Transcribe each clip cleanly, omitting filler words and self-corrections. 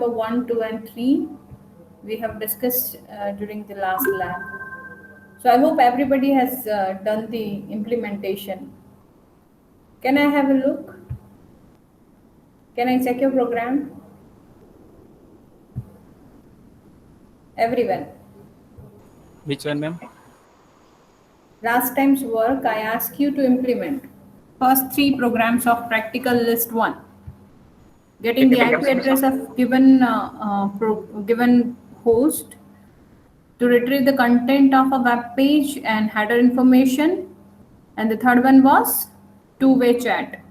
number 1, 2, and 3 we have discussed during the last lab. So I hope everybody has done the implementation. Can I have a look? Can I check your program? Everyone. Which one, ma'am? Last time's work, I asked you to implement first 3 programs of practical list 1. Getting the IP address of given host, to retrieve the content of a web page and header information, and the third one was two-way chat,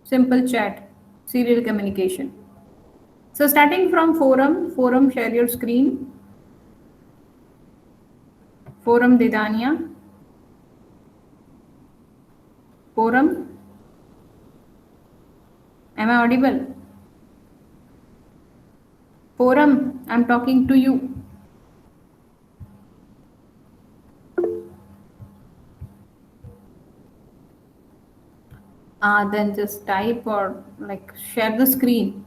simple chat, serial communication. So starting from forum share your screen, forum Didania, forum, am I audible? Forum, I'm talking to you. Then just type or like share the screen.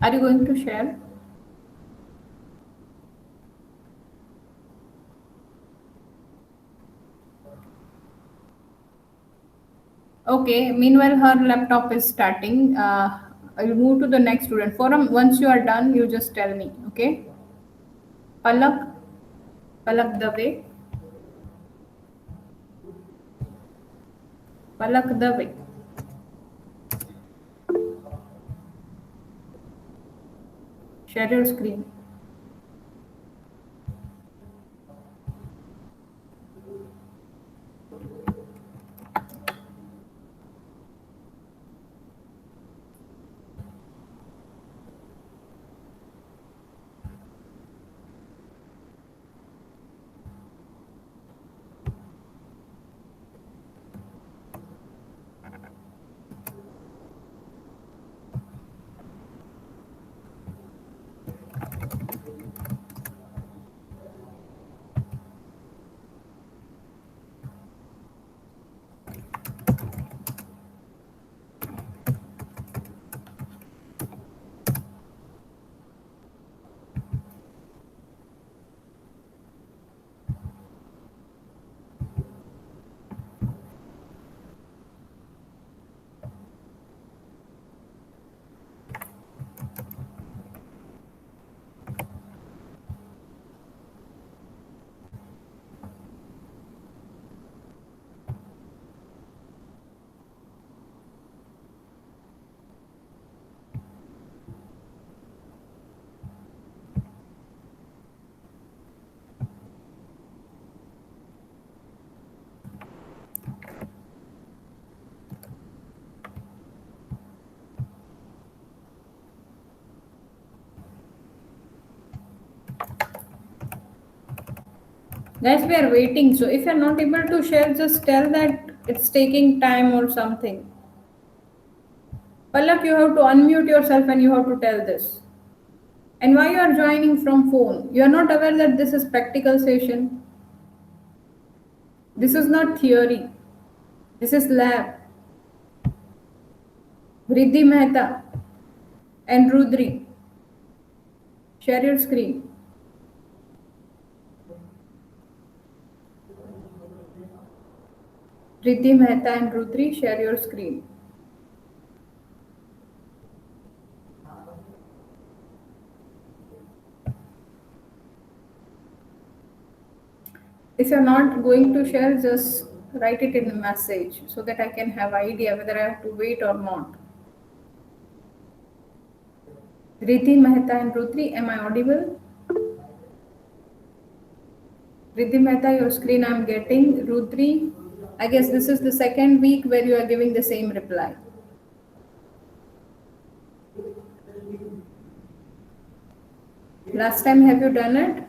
Are you going to share? Okay, meanwhile her laptop is starting. I'll move to the next student. Forum, once you are done, you just tell me, okay? Palak, Palak Dave. Palak Dave. Share your screen. Guys, we are waiting. So if you're not able to share, just tell that it's taking time or something. Palak, you have to unmute yourself and you have to tell this. And why you are joining from phone? You are not aware that this is practical session. This is not theory. This is lab. Vriddhi Mehta and Rudri. Share your screen. Vriddhi Mehta and Rudri, share your screen. If you're not going to share, just write it in the message so that I can have idea whether I have to wait or not. Riddhi Mehta and Rudri, am I audible? Riddhi Mehta, your screen I'm getting. Rudri, I guess this is the second week where you are giving the same reply. Last time, have you done it?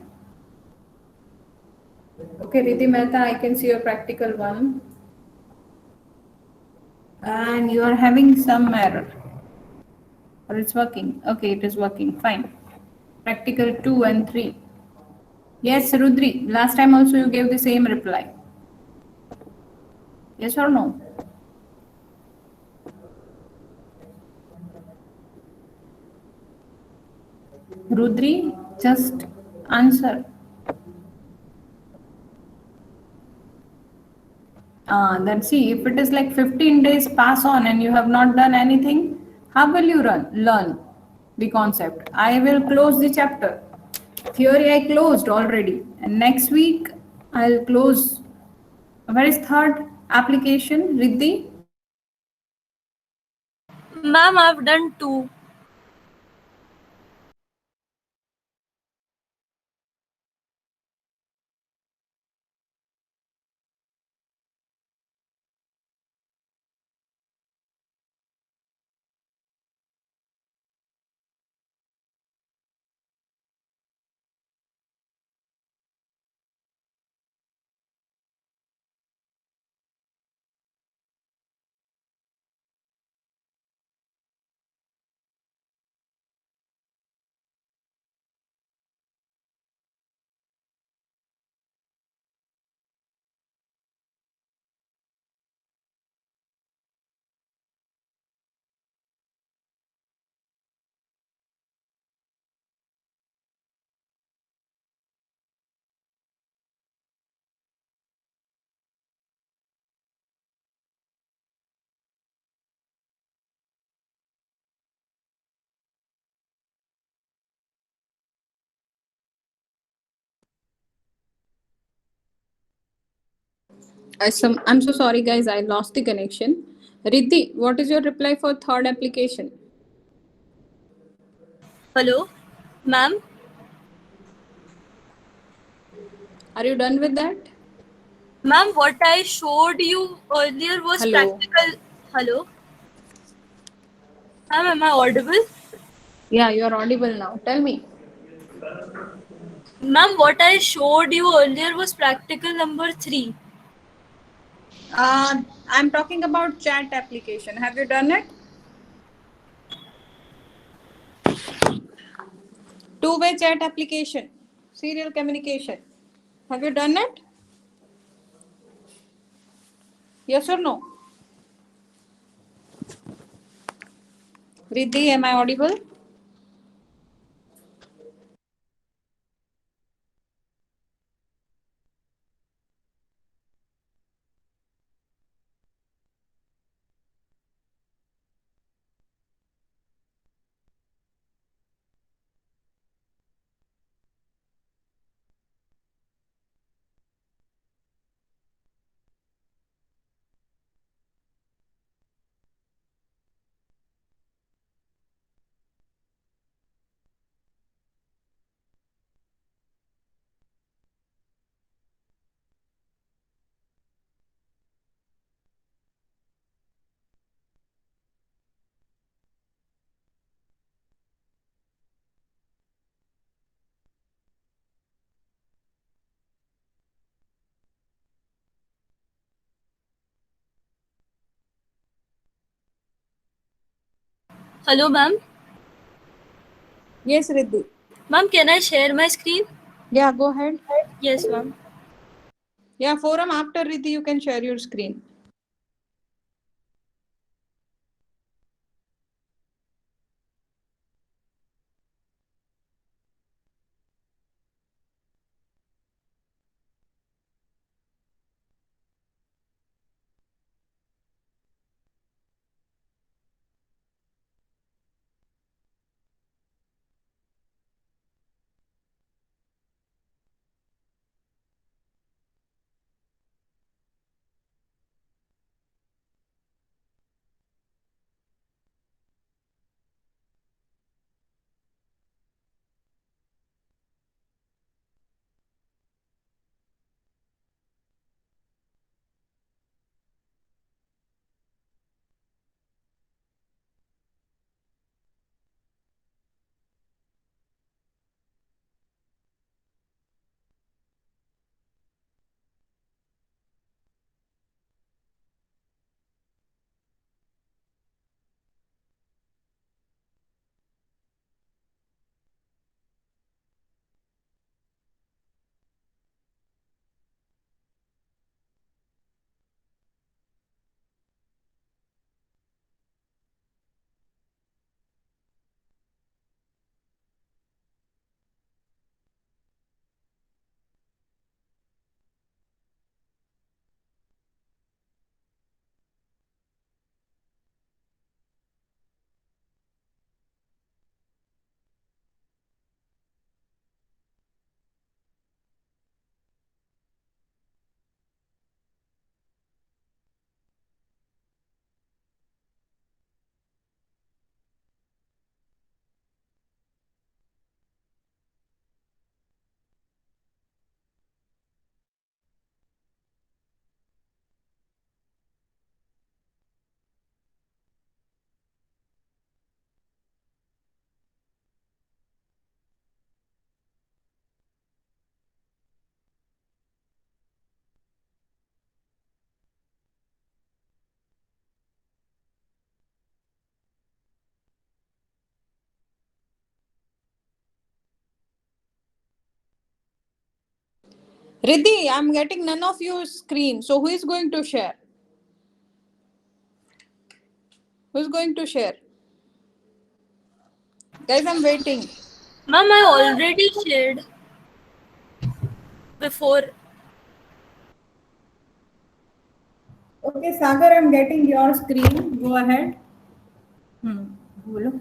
Okay, Riddhi Mehta, I can see your practical one. And you are having some error. Or it's working. Okay, it is working. Fine. Practical 2 and 3. Yes, Rudri. Last time also you gave the same reply. Yes or no? Rudri, just answer. Then see, if it is like 15 days pass on and you have not done anything, how will you learn the concept? I will close the chapter. Theory I closed already. And next week I'll close. Where is third application? Riddhi? Ma'am, I've done 2. I'm so sorry, guys. I lost the connection. Riddhi, what is your reply for third application? Hello? Ma'am? Are you done with that? Ma'am, what I showed you earlier was Hello. practical. Hello? Ma'am, am I audible? Yeah, you are audible now. Tell me. Ma'am, what I showed you earlier was practical number 3. I'm talking about chat application. Have you done it? Two-way chat application. Serial communication. Have you done it? Yes or no? Riddhi, am I audible? Hello, ma'am? Yes, Riddhi. Ma'am, can I share my screen? Yeah, go ahead. Yes, ma'am. Yeah, forum after Riddhi, you can share your screen. Riddhi, I'm getting none of your screen. So who is going to share? Who's going to share? Guys, I'm waiting. Ma'am, I already shared before. Okay, Sagar, I'm getting your screen. Go ahead. बोलो.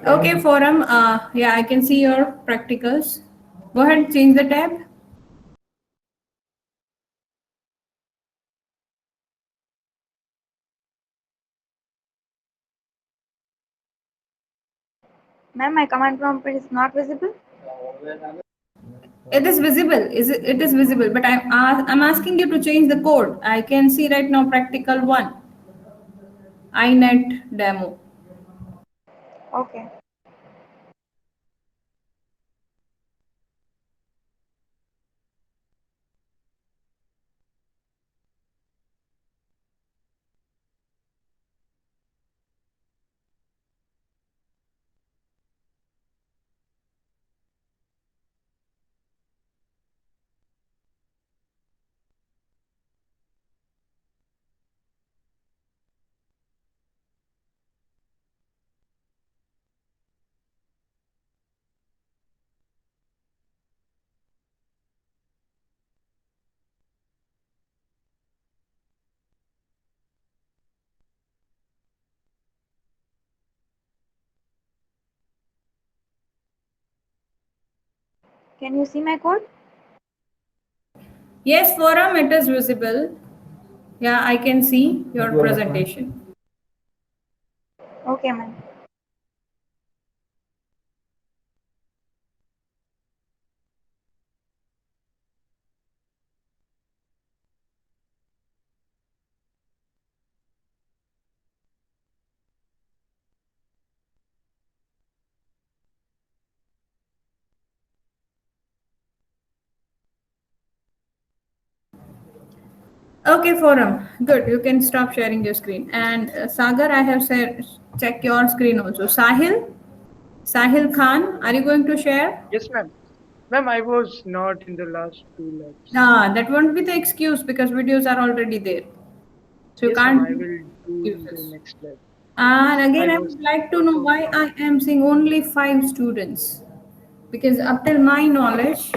Okay, Forum. Yeah, I can see your practicals. Go ahead, change the tab. Ma'am, my command prompt is not visible. It is visible. It is visible, but I'm asking you to change the code. I can see right now practical one. iNet demo. Okay. Can you see my code? Yes, Forum, it is visible. Yeah, I can see your presentation. Okay, ma'am. Okay, Forum. Good. You can stop sharing your screen. And Sagar, I have said check your screen also. Sahil Khan, are you going to share? Yes, ma'am. Ma'am, I was not in the last two labs. That won't be the excuse because videos are already there. So you Yes, ma'am, can't I will do in the excuses. next lab. And again, I I was would like to out know of why I am seeing only 5 students. Because up till my knowledge,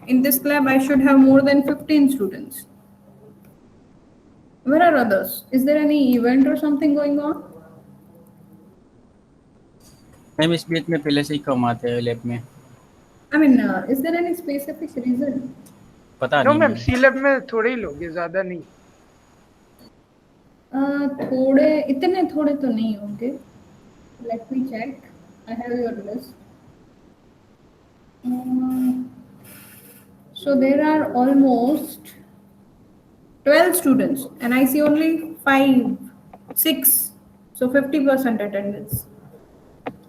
in this club, I should have more than 15 students. Where are others? Is there any event or something going on? Ma'am इस बीच में पहले से ही कम आते हैं lab में. I mean, is there any specific reason? पता no नहीं ma'am, ma'am. सी lab में थोड़े ही लोग हैं, ज्यादा नहीं. थोड़े इतने थोड़े तो नहीं होंगे. Let me check. I have your list. So there are almost 12 students and I see only 5, 6. So 50% attendance.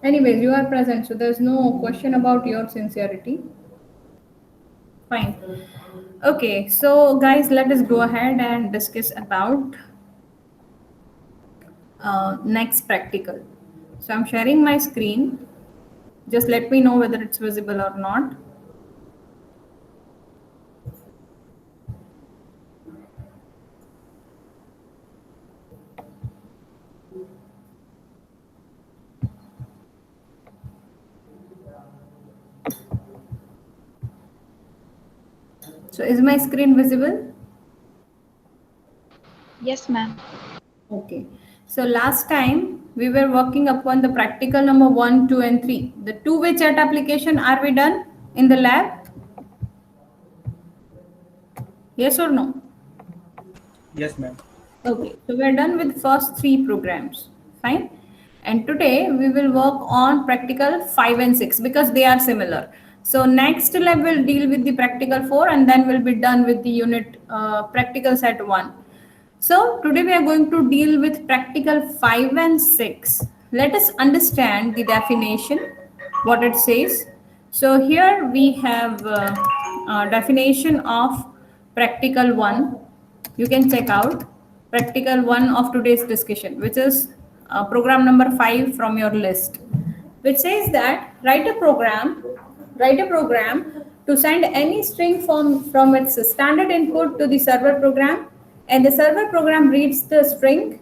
Anyways, you are present, so there's no question about your sincerity. Fine. Okay, so guys, let us go ahead and discuss about next practical. So I'm sharing my screen. Just let me know whether it's visible or not. So is my screen visible? Yes, ma'am. Okay. So last time we were working upon the practical number 1, 2, and 3. The two-way chat application, are we done in the lab? Yes or no? Yes, ma'am. Okay. So we're done with first 3 programs. Fine. And today we will work on practical 5 and 6 because they are similar. So next lab will deal with the practical 4 and then we'll be done with the unit practical set 1. So today we are going to deal with practical 5 and 6. Let us understand the definition, what it says. So here we have definition of practical 1. You can check out practical 1 of today's discussion, which is program number 5 from your list, which says that write a program to send any string from its standard input to the server program, and the server program reads the string,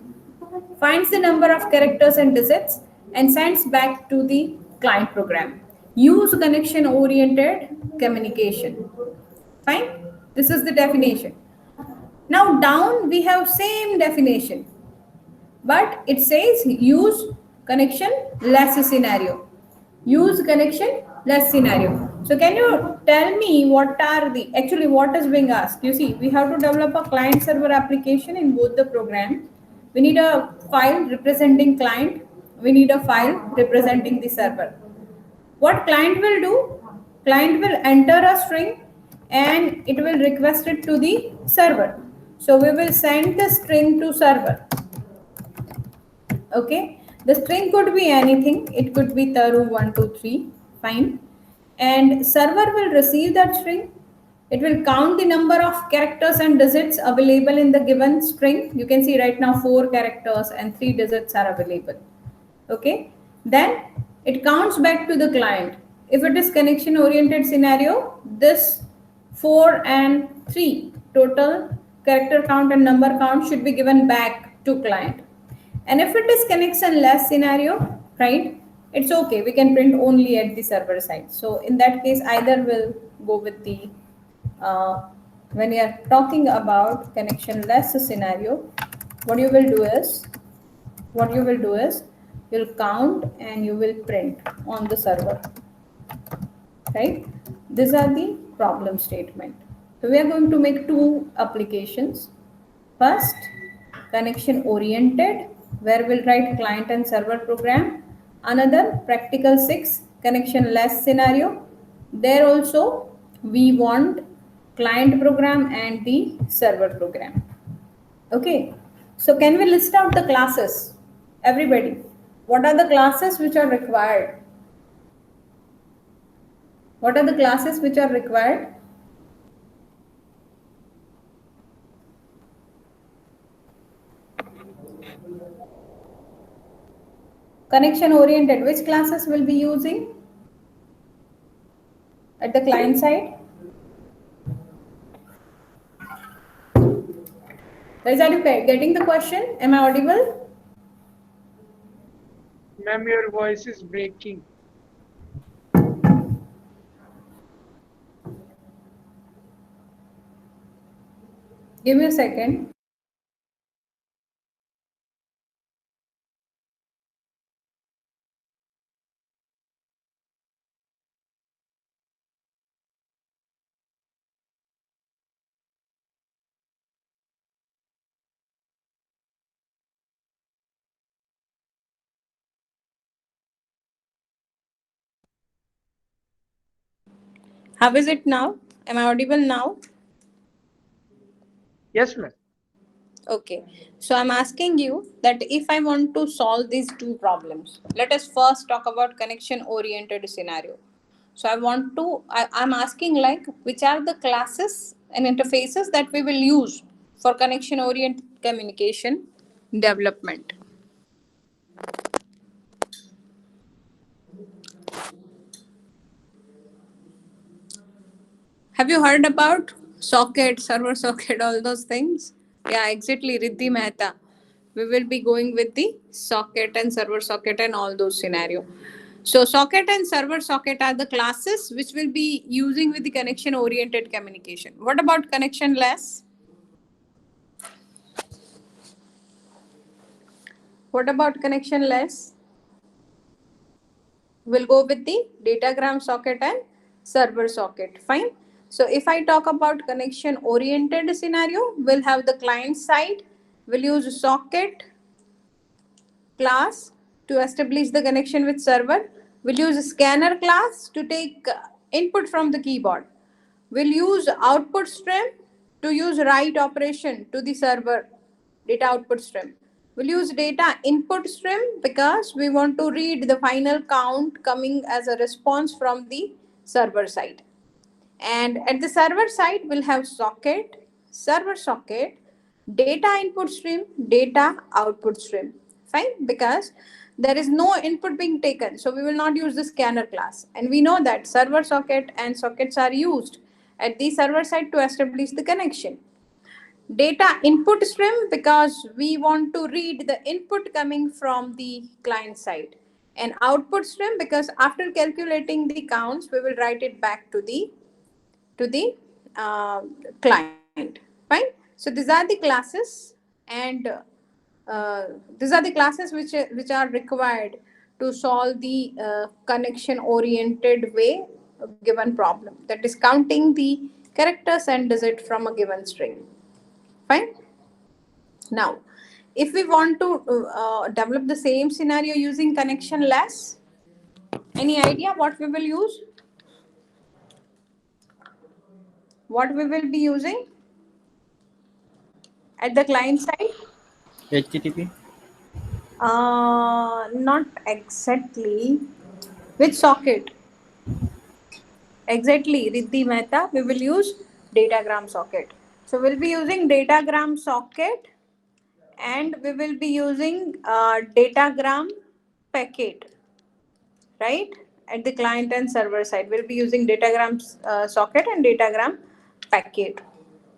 finds the number of characters and digits, and sends back to the client program. Use connection oriented communication. Fine. This is the definition. Now down we have same definition, but it says use connection less scenario. Use connection less scenario. So can you tell me what is being asked? You see, we have to develop a client server application in both the programs. We need a file representing client. We need a file representing the server. What client will do? Client will enter a string and it will request it to the server. So we will send the string to server. Okay, the string could be anything. It could be Taru123, fine. And server will receive that string. It will count the number of characters and digits available in the given string. You can see right now 4 characters and 3 digits are available. Okay, then it counts back to the client. If it is connection oriented scenario, this 4 and 3 total character count and number count should be given back to client. And if it is connection less scenario, right, it's okay. We can print only at the server side. So in that case, either will go with the, when you are talking about connection less scenario, what you will do is, you'll count and you will print on the server, right? These are the problem statement. So we are going to make 2 applications. First, connection oriented, where we'll write client and server program. Another, practical 6, connection less scenario. There also we want client program and the server program. Okay, so can we list out the classes? Everybody, what are the classes which are required? What are the classes which are required? Connection oriented, which classes will be using at the client side? Guys, are you getting the question? Am I audible? Ma'am, your voice is breaking. Give me a second. How is it now? Am I audible now? Yes, ma'am. Okay, so I'm asking you that if I want to solve these 2 problems, let us first talk about connection oriented scenario. So I'm asking like which are the classes and interfaces that we will use for connection oriented communication development. Have you heard about socket, server socket, all those things? Yeah, exactly, Riddhi Mehta. We will be going with the socket and server socket and all those scenario. So socket and server socket are the classes which will be using with the connection oriented communication. What about connectionless? What about connectionless? We'll go with the datagram socket and server socket. Fine. So if I talk about connection oriented scenario, we'll have the client side. We'll use socket class to establish the connection with server. We'll use a scanner class to take input from the keyboard. We'll use output stream to use write operation to the server data output stream. We'll use data input stream because we want to read the final count coming as a response from the server side. And at the server side, we'll have socket, server socket, data input stream, data output stream. Fine, because there is no input being taken. So we will not use the scanner class. And we know that server socket and sockets are used at the server side to establish the connection. Data input stream because we want to read the input coming from the client side. And output stream because after calculating the counts, we will write it back to the client. Fine. So these are the classes, and these are the classes which are required to solve the connection oriented way given problem, that is counting the characters and digit from a given string. Fine. Now, if we want to develop the same scenario using connectionless, any idea what we will use? What we will be using at the client side? HTTP. Not exactly. Which socket? Exactly, Riddhi Mehta. We will use datagram socket. So we'll be using datagram socket, and we will be using datagram packet, right? At the client and server side, we'll be using datagram socket and datagram packet.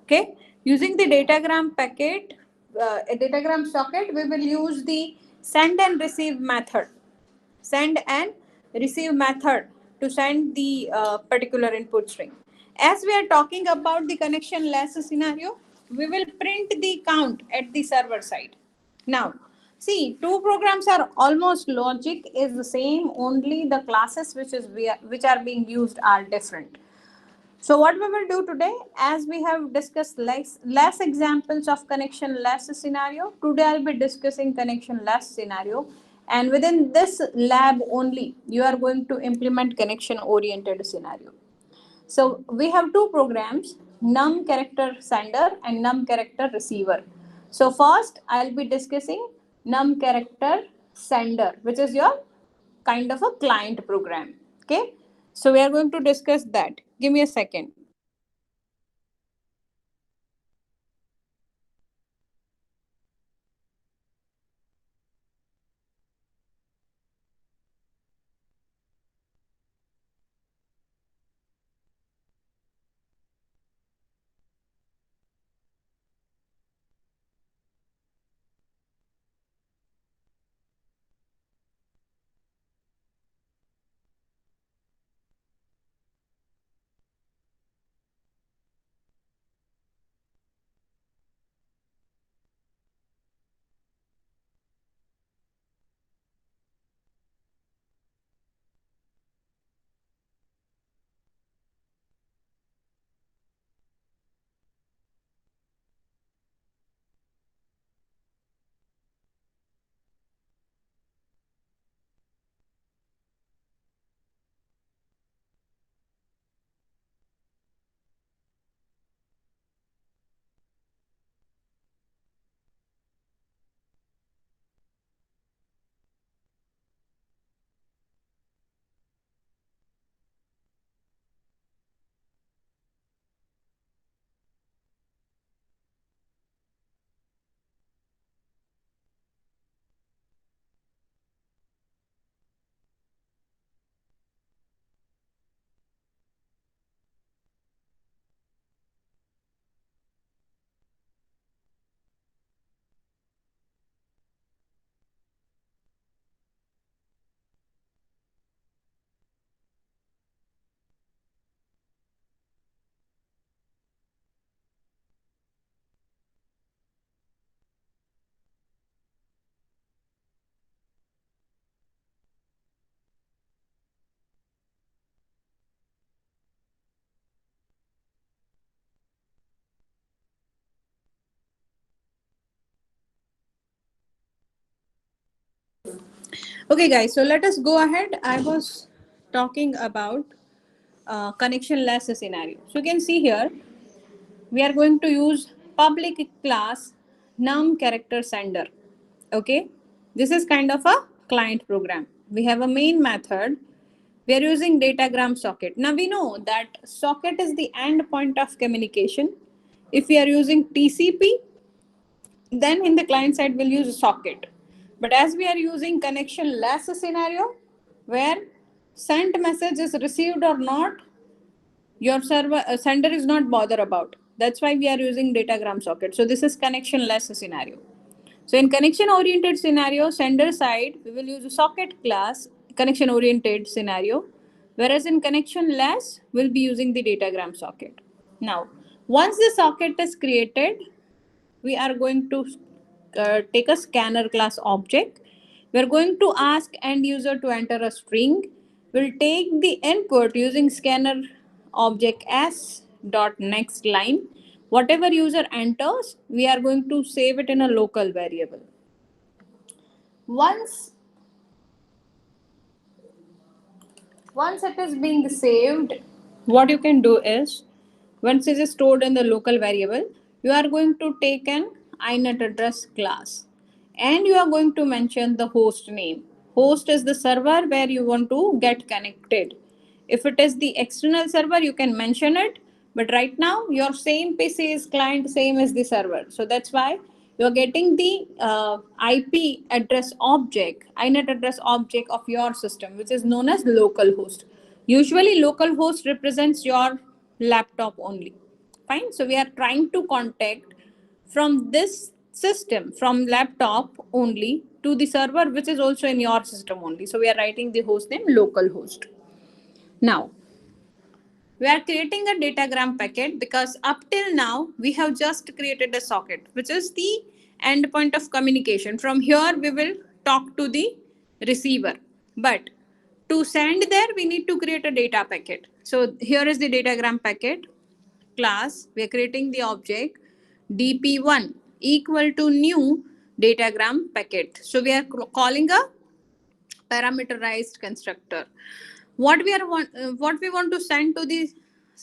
Okay, using the datagram packet, a datagram socket, we will use the send and receive method. Send and receive method to send the particular input string. As we are talking about the connectionless scenario, we will print the count at the server side. Now, see, two programs are almost logic is the same, only the classes which are being used are different. So what we will do today, as we have discussed less examples of connectionless scenario, today I'll be discussing connectionless scenario. And within this lab only, you are going to implement connection oriented scenario. So we have two programs, num character sender and num character receiver. So first I'll be discussing num character sender, which is your kind of a client program. Okay. So we are going to discuss that. Give me a second. Okay, guys, so let us go ahead. I was talking about connectionless scenario. So you can see here, we are going to use public class num character sender. Okay, this is kind of a client program. We have a main method. We are using datagram socket. Now we know that socket is the end point of communication. If we are using TCP, then in the client side we'll use a socket. But as we are using connection less scenario, where sent message is received or not, your server sender is not bother about. That's why we are using datagram socket. So this is connection less scenario. So in connection oriented scenario, sender side, we will use a socket class connection oriented scenario, whereas in connection less, we'll be using the datagram socket. Now, once the socket is created, we are going to take a scanner class object. We're going to ask end user to enter a string. We'll take the input using scanner object s dot next line. Whatever user enters, we are going to save it in a local variable. Once once it is being saved, what you can do is, once it is stored in the local variable, you are going to take an inet address class and you are going to mention the host name. Host is the server where you want to get connected. If it is the external server, you can mention it, but right now your same PC is client, same as the server, so that's why you're getting the IP address object, INET address object of your system, which is known as localhost. Usually, localhost represents your laptop only. Fine. So we are trying to contact from this system, from laptop only to the server, which is also in your system only. So we are writing the host name localhost. Now, we are creating a datagram packet because up till now we have just created a socket, which is the endpoint of communication. From here we will talk to the receiver, but to send there we need to create a data packet. So here is the datagram packet class. We are creating the object dp1 equal to new datagram packet. So we are calling a parameterized constructor. What we want to send to the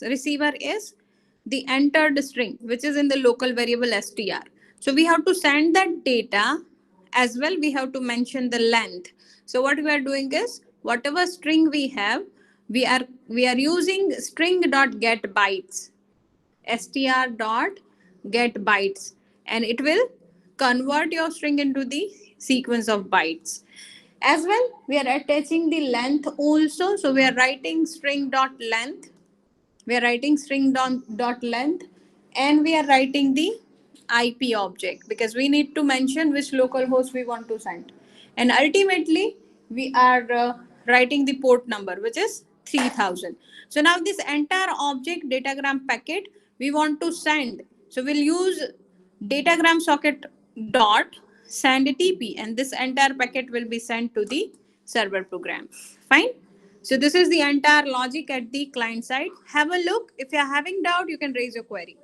receiver is the entered string, which is in the local variable str. So we have to send that data. As well, we have to mention the length. So what we are doing is, whatever string we have, we are using string dot get bytes, str dot get bytes, and it will convert your string into the sequence of bytes. As well, we are attaching the length also. So we are writing string dot length. We are writing string dot length, and we are writing the IP object because we need to mention which local host we want to send. And ultimately, we are writing the port number, which is 3000. So now this entire object datagram packet we want to send. So we'll use datagram socket dot send TP, and this entire packet will be sent to the server program. Fine. So this is the entire logic at the client side. Have a look. If you're having doubt, you can raise your query.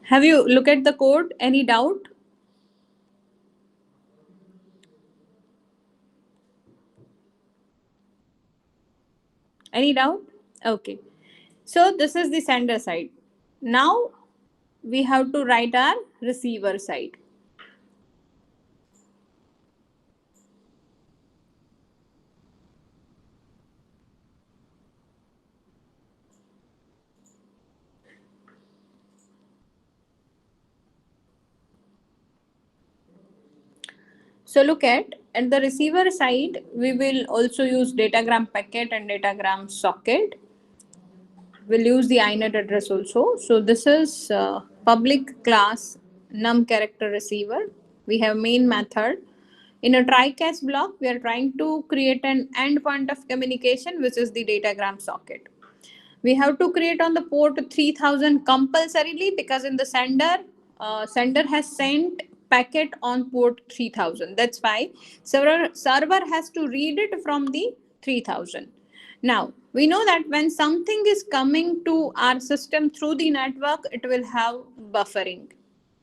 Have you looked at the code? Any doubt? Any doubt? Okay. So this is the sender side. Now we have to write our receiver side. So look at the receiver side, we will also use datagram packet and datagram socket. We'll use the INET address also. So this is public class num character receiver. We have main method. In a try-catch block, we are trying to create an endpoint of communication, which is the datagram socket. We have to create on the port 3000 compulsorily, because in the sender has sent packet on port 3000. That's why server has to read it from the 3000. Now we know that when something is coming to our system through the network, it will have buffering,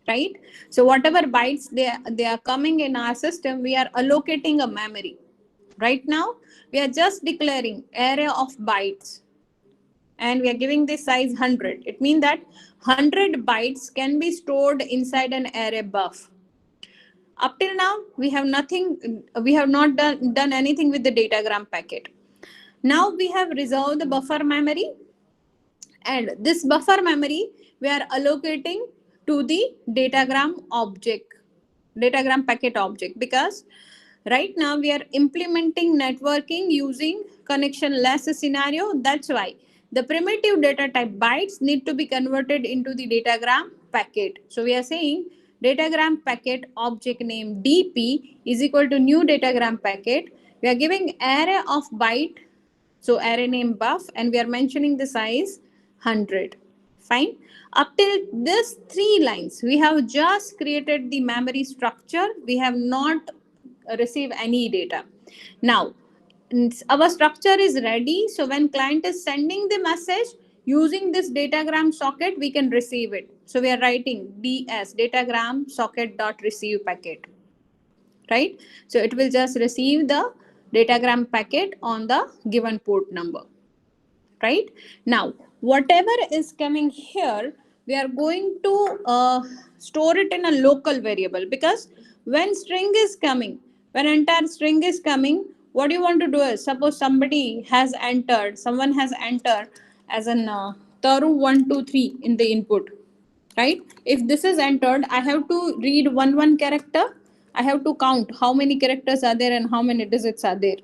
right? So whatever bytes they are coming in our system, we are allocating a memory. Right now we are just declaring array of bytes, and we are giving this size 100. It means that 100 bytes can be stored inside an array buff. Up till now, we have not done anything with the datagram packet. Now we have reserved the buffer memory, and this buffer memory we are allocating to the datagram packet object, because right now we are implementing networking using connectionless scenario. That's why the primitive data type bytes need to be converted into the datagram packet. So we are saying datagram packet object name dp is equal to new datagram packet. We are giving array of byte, so array name buff, and we are mentioning the size 100. Fine. Up till this 3 lines, we have just created the memory structure. We have not received any data. Now our structure is ready. So when client is sending the message using this datagram socket, we can receive it. So we are writing ds datagram socket dot receive packet, right? So it will just receive the datagram packet on the given port number, right? Now whatever is coming here, we are going to store it in a local variable, because when string is coming, when entire string is coming, what you want to do is, suppose someone has entered as an taru 123 in the input, right? If this is entered, I have to read one character. I have to count how many characters are there and how many digits are there.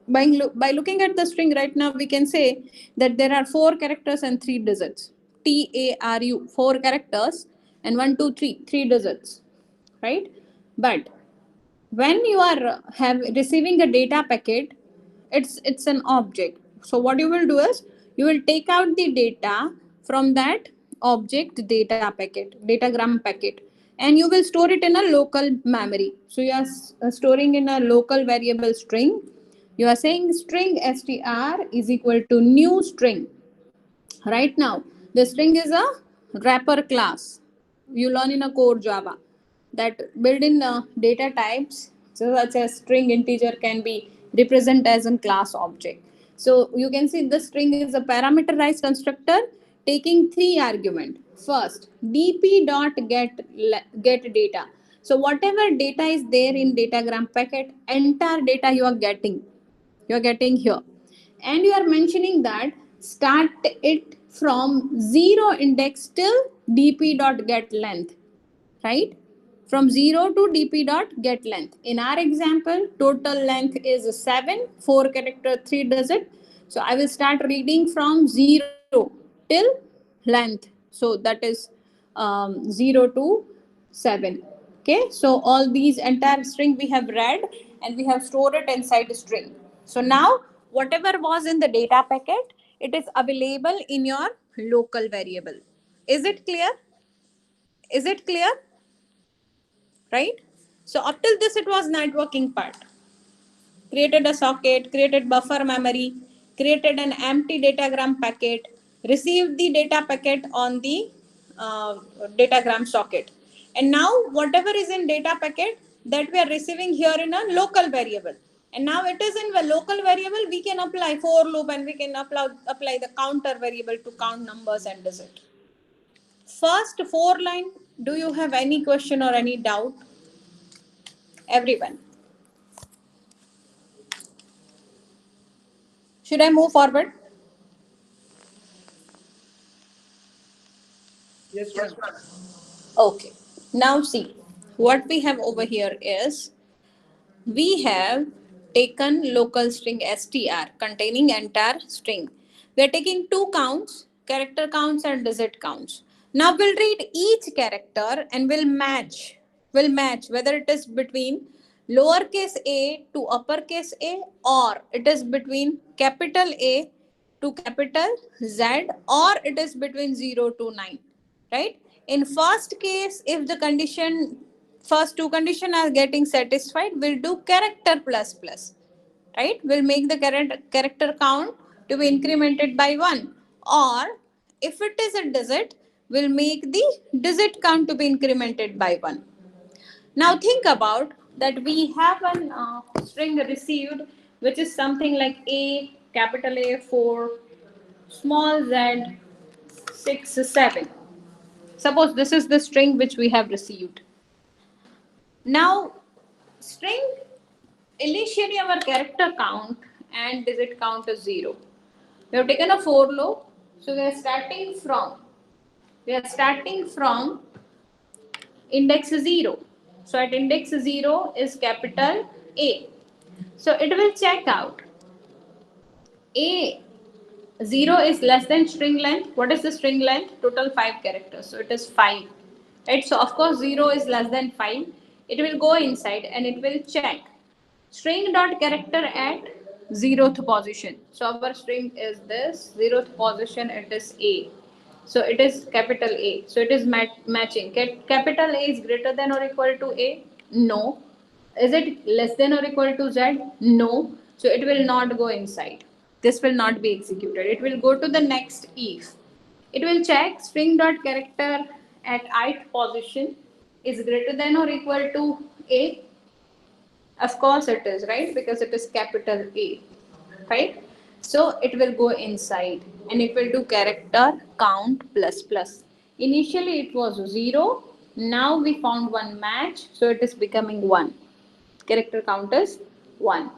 By looking at the string right now, we can say that there are 4 characters and 3 digits. TARU, 4 characters, and 1, 2, 3, 3 digits, right? But when you are receiving a data packet, it's an object. So what you will do is, you will take out the data from that object data packet, datagram packet, and you will store it in a local memory. So you are storing in a local variable string. You are saying string str is equal to new string. Right now the string is a wrapper class. You learn in a core Java that built-in data types, so such as string, integer, can be represented as a class object. So you can see the string is a parameterized constructor taking 3 arguments. First, dp dot get data. So whatever data is there in datagram packet, entire data you are getting here, and you are mentioning that start it from 0 index till dp dot get length, right? From 0 to dp dot get length. In our example, total length is 7, 4 character, 3 digit. So I will start reading from 0 till length. So that is 0 to 7. Okay, so all these entire string we have read, and we have stored it inside the string. So now whatever was in the data packet, it is available in your local variable. Is it clear? Is it clear? Right? So up till this, it was networking part. Created a socket, created buffer memory, created an empty datagram packet, received the data packet on the datagram socket. And now whatever is in data packet, that we are receiving here in a local variable. And now it is in the local variable, we can apply for loop, and we can apply the counter variable to count numbers and digit. First 4 line, do you have any question or any doubt? Everyone. Should I move forward? Yes, ma'am. Okay. Now see, what we have over here is we have taken local string str containing entire string. We are taking two counts, character counts and digit counts. Now we'll read each character and we'll match. We'll match whether it is between lowercase a to uppercase a, or it is between capital A to capital Z, or it is between 0 to 9, right? In first case, if the first two condition are getting satisfied, we'll do character plus plus, right? We'll make the character count to be incremented by 1, or if it is a digit, we'll make the digit count to be incremented by 1. Now think about that we have an string received which is something like A, capital A 4, small z 6, 7. Suppose this is the string which we have received. Now, string initially our character count and digit count is 0. We have taken a for loop, so we are starting from index 0. So at index 0 is capital A. So it will check out A 0 is less than string length. What is the string length? Total 5 characters. So it is 5. Right? So of course 0 is less than 5. It will go inside and it will check string dot character at 0th position. So our string is this 0th position. It is A. So it is capital A. So it is matching. Capital A is greater than or equal to A? No. Is it less than or equal to Z? No. So it will not go inside. This will not be executed. It will go to the next if. It will check string dot character at ith position is greater than or equal to A. Of course it is, right? Because it is capital A, right? So it will go inside and it will do character count plus plus. Initially it was 0. Now we found one match. So it is becoming 1. Character count is 1.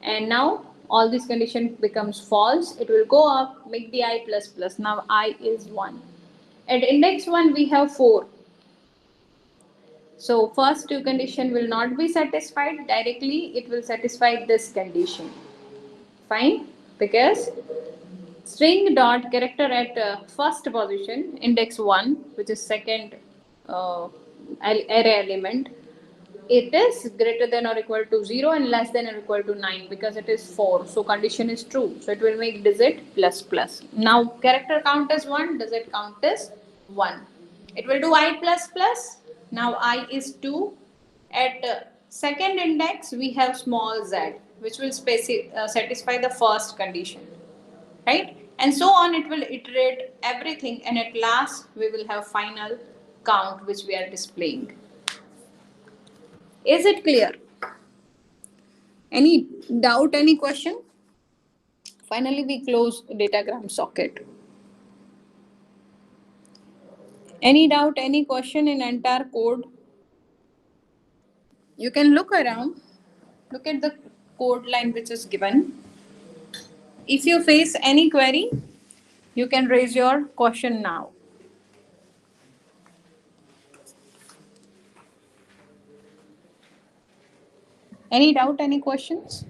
And now all this condition becomes false. It will go up, make the I plus plus. Now I is 1. At index 1 we have 4. So first two condition will not be satisfied directly. It will satisfy this condition. Fine, because string dot character at first position index 1, which is second array element, it is greater than or equal to 0 and less than or equal to 9 because it is 4. So condition is true. So it will make digit plus plus. Now character count is 1, digit count is 1. It will do I plus plus. Now I is 2. At second index we have small z, which will satisfy the first condition, right? And so on, it will iterate everything, and at last we will have final count which we are displaying. Is it clear? Any doubt, any question? Finally we close datagram socket. Any doubt, any question in entire code? You can look around, look at the code line which is given. If you face any query, you can raise your question now. Any doubt, any questions?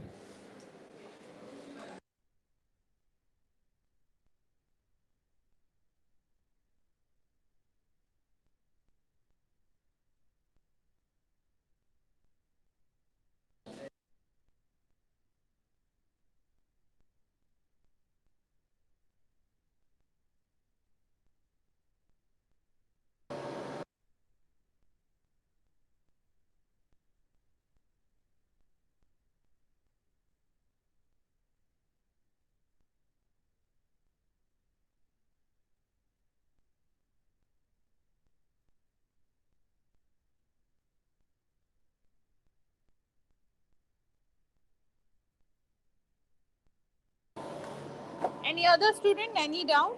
Any other student, any doubt?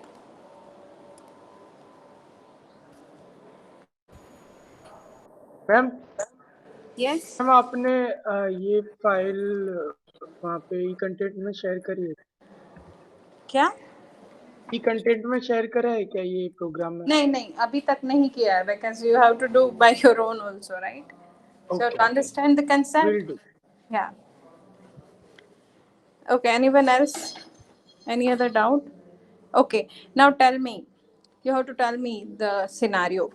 Ma'am Yes. Ma'am आपने ये file वहाँ पे ई content में share करी है? क्या? ई content में share करा है क्या ये प्रोग्राम में? नहीं अभी तक नहीं किया है, because you have to do by your own also, right? So to understand the concept. Will do. Yeah. Okay, anyone else? Any other doubt? Okay, now tell me. You have to tell me the scenario.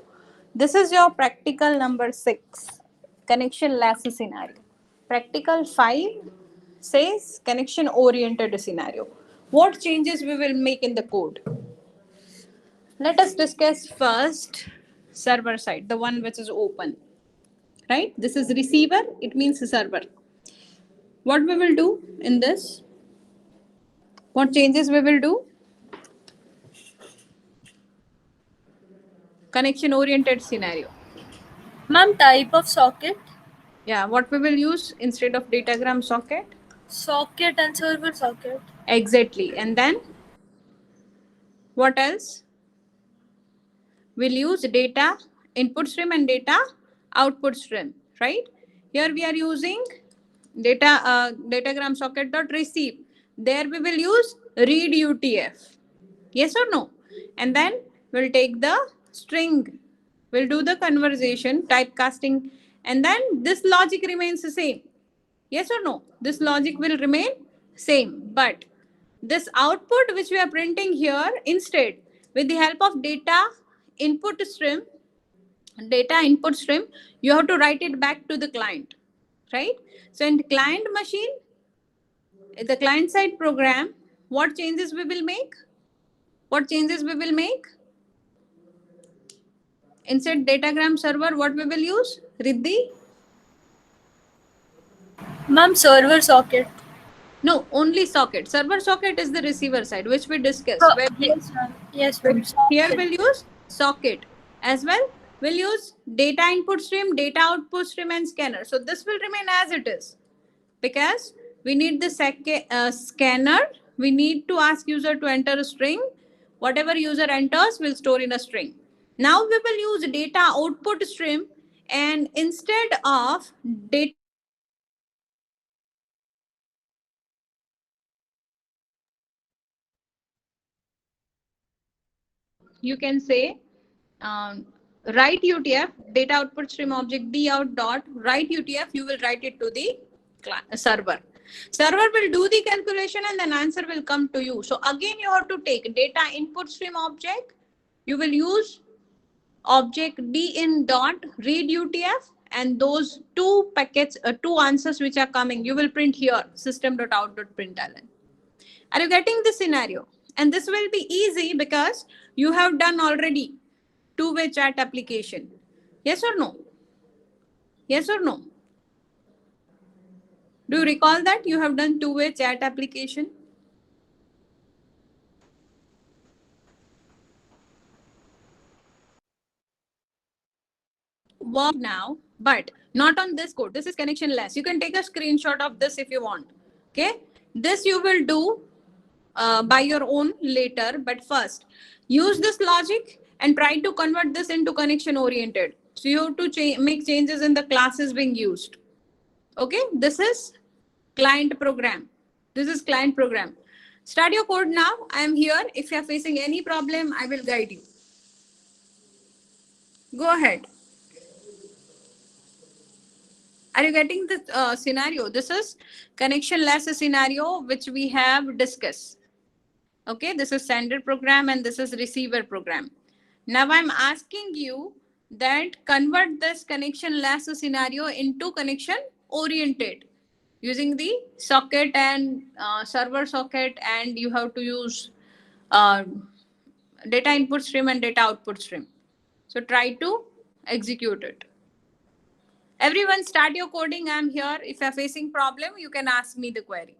This is your practical number 6, connection less scenario. Practical 5 says connection oriented scenario. What changes we will make in the code? Let us discuss first server side, the one which is open. Right? This is receiver, it means server. What we will do in this? What changes we will do? Connection oriented scenario. Ma'am, type of socket? Yeah, what we will use instead of datagram socket? Socket and server socket. Exactly. And then what else? We'll use data input stream and data output stream, right? Here we are using datagram socket dot receive. There we will use read UTF. Yes or no? And then we'll take the string. We'll do the conversation, typecasting, and then this logic remains the same. Yes or no? This logic will remain same, but this output which we are printing here, instead with the help of input stream, data input stream, you have to write it back to the client, right? So in the client machine, the client side program, what changes we will make? What changes we will make? Instead datagram server, what we will use? Riddhi? Ma'am, server socket. No, only socket. Server socket is the receiver side, which we discussed. So, Where yes, ma'am. Yes, ma'am. here Socket. we'll use socket as well. We'll use data input stream, data output stream, and scanner. So this will remain as it is because we need the scanner. We need to ask user to enter a string. Whatever user enters will store in a string. Now we will use data output stream, and instead of data, you can say write UTF data output stream object d out dot write UTF. You will write it to the server. Server will do the calculation and then answer will come to you. So again, you have to take data input stream object. You will use object d in dot read UTF, and those two packets, two answers which are coming, you will print here system.out.println. Are you getting the scenario? And this will be easy because you have done already two-way chat application. Yes or no? Yes or no? Do you recall that you have done two-way chat application? Work now, but not on this code. This is connectionless. You can take a screenshot of this if you want. Okay. This you will do by your own later, but first use this logic and try to convert this into connection oriented. So you have to make changes in the classes being used. Okay, this is client program. This is client program. Start your code now. I am here. If you are facing any problem, I will guide you. Go ahead. Are you getting the scenario? This is connectionless scenario which we have discussed. Okay, this is sender program and this is receiver program. Now I'm asking you that convert this connectionless scenario into connection oriented using the socket and server socket, and you have to use uh, data input stream and data output stream. So try to execute it. Everyone start your coding. I'm here. If you're facing problem, you can ask me the query.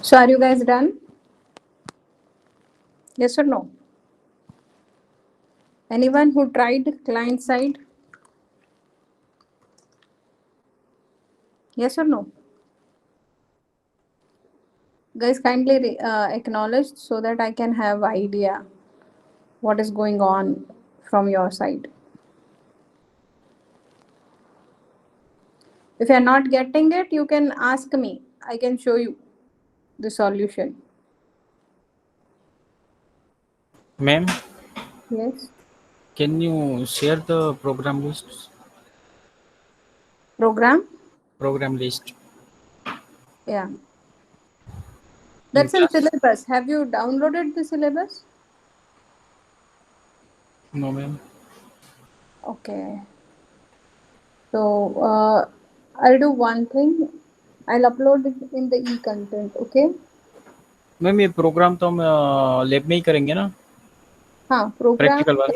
So are you guys done? Yes or no? Anyone who tried client side? Yes or no? Guys, kindly acknowledge so that I can have idea what is going on from your side. If you're not getting it, you can ask me. I can show you the solution. Ma'am, Yes. can you share the program list? Program? Program list Yeah. in That's in class? syllabus. Have you downloaded the syllabus? No, ma'am. Okay. So I'll do one thing. I'll upload it in the e-content. Okay. Ma'am ये programme तो हम lab में ही करेंगे ना, हाँ, program practical वाला?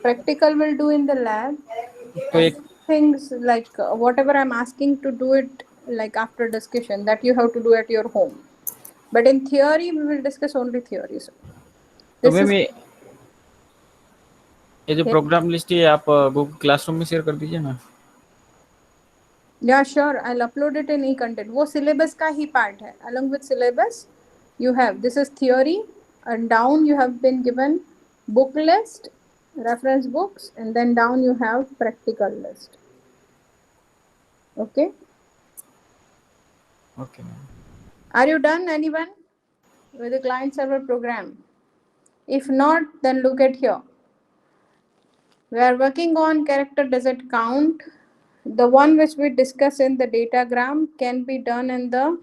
practical will do in the lab. तो एक Things like whatever I'm asking to do it like after discussion that you have to do at your home. But in theory, we will discuss only theory. So तो this ma'am is ये जो programme list है आप Google classroom में share कर दीजिए ना. yeah, sure. I'll upload it in e-content. वो syllabus का ही part है. Along with syllabus, you have this is theory, and down you have been given book list, reference books, and then down you have practical list. Okay. Okay, ma'am. Are you done, anyone, with the client server program? If not, then look at here. We are working on character digit count. The one which we discuss in the datagram can be done in the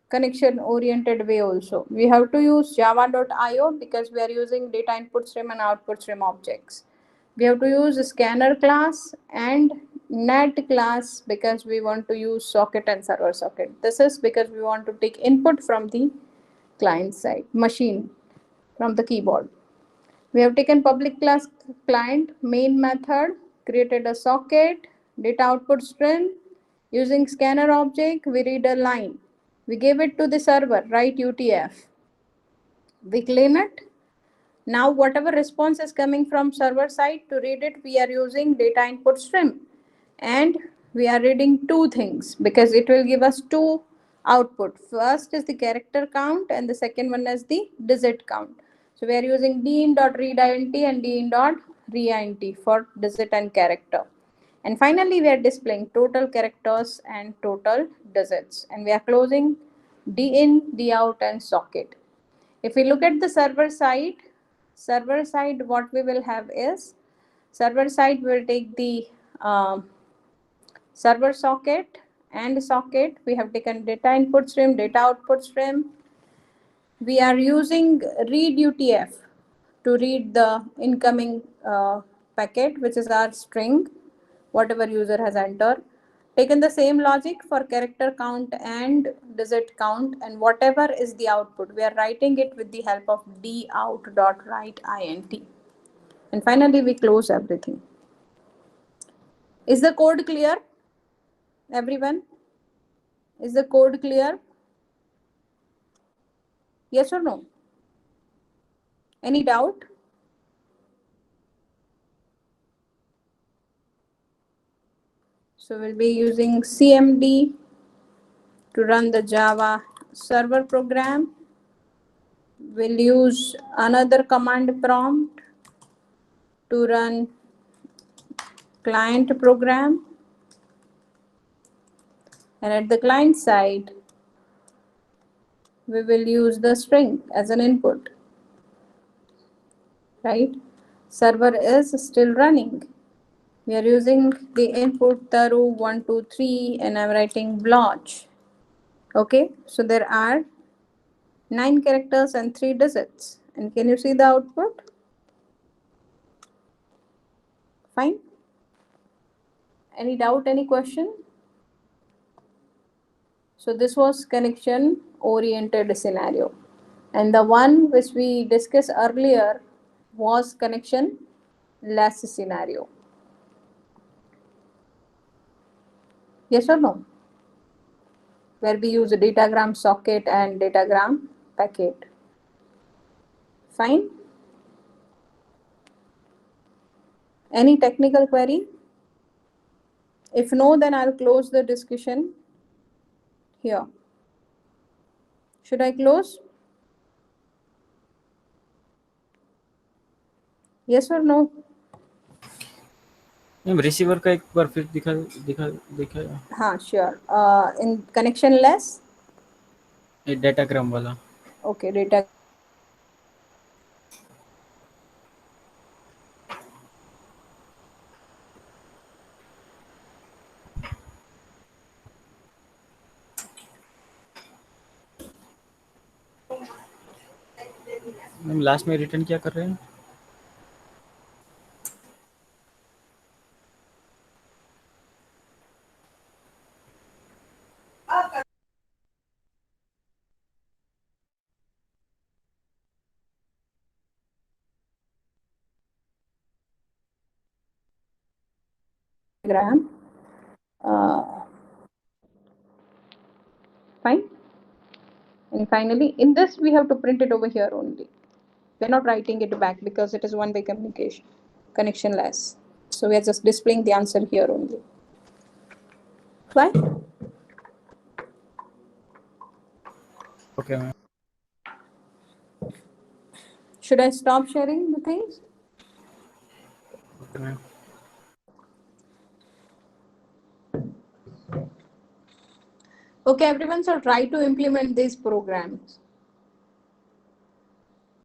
connection oriented way also. We have to use java.io because we are using data input stream and output stream objects. We have to use scanner class and net class because we want to use socket and server socket. This is because we want to take input from the client side machine from the keyboard. We have taken public class client main method, created a socket, data output stream. Using scanner object, we read a line. We gave it to the server, write UTF. We claim it. Now whatever response is coming from server side, to read it, we are using data input stream. And we are reading two things because it will give us two output. First is the character count and the second one is the digit count. So we are using din.readint and din.reint for digit and character. And finally, we are displaying total characters and total digits. And we are closing din, dout, and socket. If we look at the server side, what we will have is server side will take the server socket and socket. We have taken data input stream, data output stream. We are using read UTF to read the incoming packet, which is our string, whatever user has entered. Taken the same logic for character count and digit count, and whatever is the output, we are writing it with the help of dout.writeint. And finally, we close everything. Is the code clear? Everyone? Is the code clear? Yes or no? Any doubt? So we'll be using CMD to run the Java server program. We'll use another command prompt to run client program. And at the client side, we will use the string as an input, right? Server is still running. We are using the input taru123 and I'm writing bloch. Okay, so there are 9 characters and 3 digits. And can you see the output? Fine. Any doubt, any question? So this was connection oriented scenario. And the one which we discussed earlier was connection less scenario. Yes or no? where we use a datagram socket and datagram packet. Fine. Any technical query? If no, then I'll close the discussion here. Should I close? Yes or no? Ma'am receiver का एक बार फिर दिखा हाँ, sure. In connectionless? ये datagram वाला. Okay, data. Ma'am last में return क्या कर रहे हैं? Diagram. Fine. And finally, in this, we have to print it over here only. We're not writing it back because it is one-way communication, connectionless. So we are just displaying the answer here only. Fine. Okay, ma'am. Should I stop sharing the things? Okay, ma'am. Okay, everyone, so try to implement these programs.